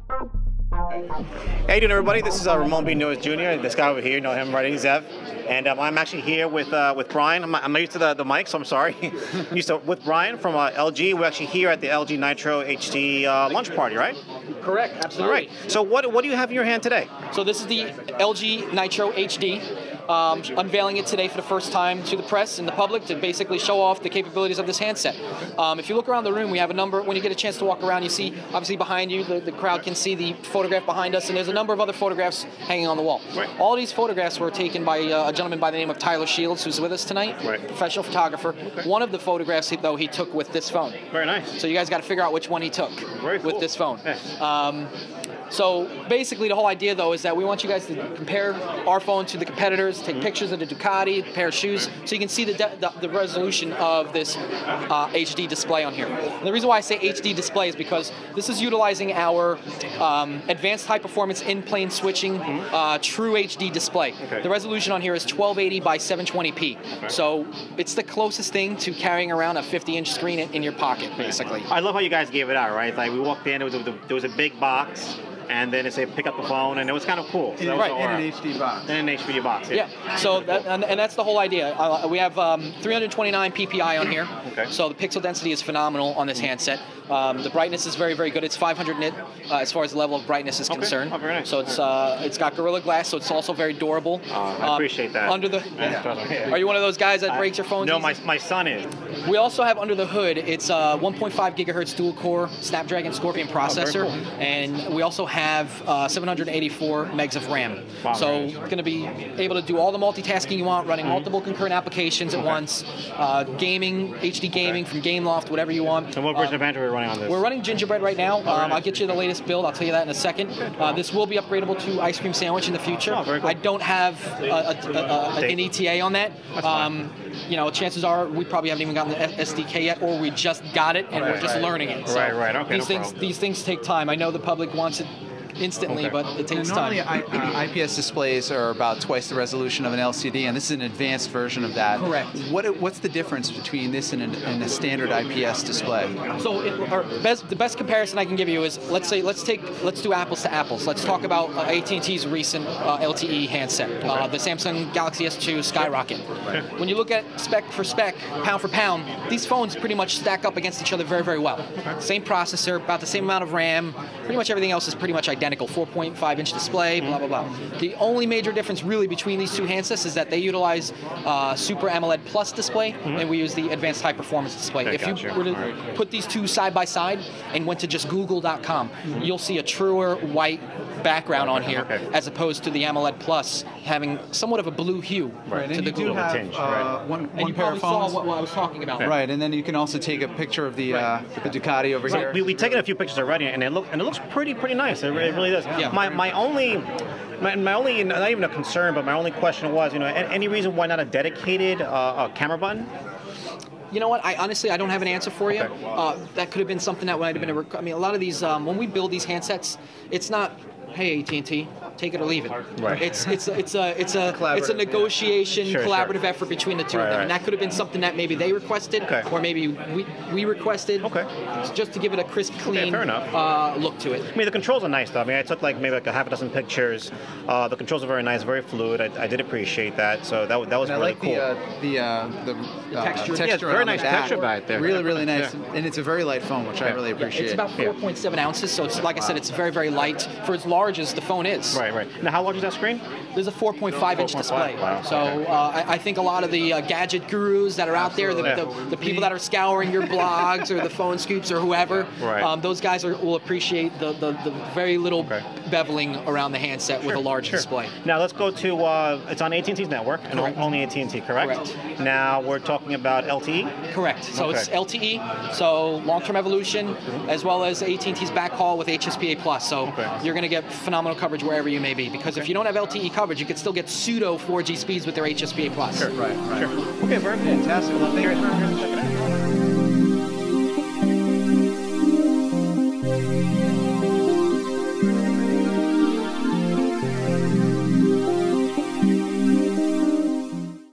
How you doing, everybody? This is Ramon B. Noyes Jr. This guy over here, you know him, right? Zev. And I'm actually here with Brian. I'm not used to the mic, so I'm sorry. With Brian from LG. We're actually here at the LG Nitro HD lunch party, right? Correct, absolutely. All right. So what do you have in your hand today? So this is the LG Nitro HD. Unveiling it today for the first time to the press and the public to basically show off the capabilities of this handset. If you look around the room, we have a number. When you get a chance to walk around, you see, obviously behind you, the crowd can see the photograph behind us, and there's a number of other photographs hanging on the wall. Right. All these photographs were taken by a gentleman by the name of Tyler Shields, who's with us tonight, right. Professional photographer. Okay. One of the photographs, though, he took with this phone. Very nice. So you guys got to figure out which one he took with this phone. Yes. So basically the whole idea, though, is that we want you guys to compare our phone to the competitors, take pictures of the Ducati, a pair of shoes, so you can see the resolution of this HD display on here. And the reason why I say HD display is because this is utilizing our advanced high-performance in-plane switching true HD display. Okay. The resolution on here is 1280 by 720p. Okay. So it's the closest thing to carrying around a 50-inch screen in your pocket, basically. I love how you guys gave it out, right? Like we walked in, there was a big box. And then it said pick up the phone, and it was kind of cool. So right, in an HD box. In an HD box, yeah. So and that's the whole idea. We have 329 PPI on here. Okay. So the pixel density is phenomenal on this handset. The brightness is very, very good. It's 500 nit as far as the level of brightness is concerned. Oh, very nice. So it's got Gorilla Glass, so it's also very durable. I appreciate that. Under the, Are you one of those guys that breaks your phone? No, my son is. We also have under the hood, it's a 1.5 gigahertz dual-core Snapdragon Scorpion processor, very cool. And we also have 784 megs of RAM. Wow, so you're going to be able to do all the multitasking you want, running multiple concurrent applications at once, gaming, HD gaming from Gameloft, whatever you want. And what version of Android are we running on this? We're running Gingerbread right now. I'll get you the latest build. I'll tell you that in a second. This will be upgradable to Ice Cream Sandwich in the future. Oh, very cool. I don't have an ETA on that. You know, chances are we probably haven't even gotten the SDK yet, or we just got it and we're just learning it. So right. Okay. These things take time. I know the public wants it instantly, but it takes time. Normally, IPS displays are about twice the resolution of an LCD, and this is an advanced version of that. Correct. What's the difference between this and a standard IPS display? So the best comparison I can give you is let's do apples to apples. Let's talk about AT&T's recent LTE handset, the Samsung Galaxy S2 Skyrocket. Right. When you look at spec for spec, pound for pound, these phones pretty much stack up against each other very, very well. Okay. Same processor, about the same amount of RAM. Pretty much everything else is pretty much identical. 4.5-inch display, blah, blah, blah. The only major difference really between these two handsets is that they utilize Super AMOLED Plus display, and we use the advanced high-performance display. Okay, if you were to put these two side by side and went to just google.com, you'll see a truer white background on here, as opposed to the AMOLED Plus having somewhat of a blue hue to the Google tinge. One pair of phones. Saw what I was talking about. Right, and then you can also take a picture of the Ducati over here. We've taken a few pictures already, and it looks pretty nice. It really does. Yeah. My only, not even a concern, but my only question was, any reason why not a dedicated camera button? You know what? I honestly don't have an answer for you. That could have been something that might have been. I mean, a lot of these when we build these handsets, it's not, hey, AT&T, take it or leave it. Right. It's a negotiation, collaborative effort between the two of them, and that could have been something that maybe they requested, or maybe we requested. Just to give it a crisp, clean look to it. I mean, the controls are nice though. I mean, I took maybe a half a dozen pictures. The controls are very nice, very fluid. I did appreciate that. So that was really cool. The texture. Yeah, it's very nice texture back there. Really nice, and it's a very light phone, which I really appreciate. It's about 4.7 ounces, so it's, like I said, it's very, very light for as large as the phone is. Right. Now, how large is that screen? There's a 4.5-inch display. Wow. So I think a lot of the gadget gurus that are out there, the people that are scouring your blogs or the phone scoops or whoever, those guys will appreciate the very little beveling around the handset with a large display. Now let's go to, it's on AT&T's network, and only AT&T, correct? Now we're talking about LTE? Correct. So it's LTE, so long-term evolution, as well as AT&T's backhaul with HSPA+. So you're going to get phenomenal coverage wherever you may be, because if you don't have LTE coverage, you could still get pseudo 4G speeds with their HSPA+. Sure. Right. Sure. Okay, very fantastic. Well, thank you very much for checking out.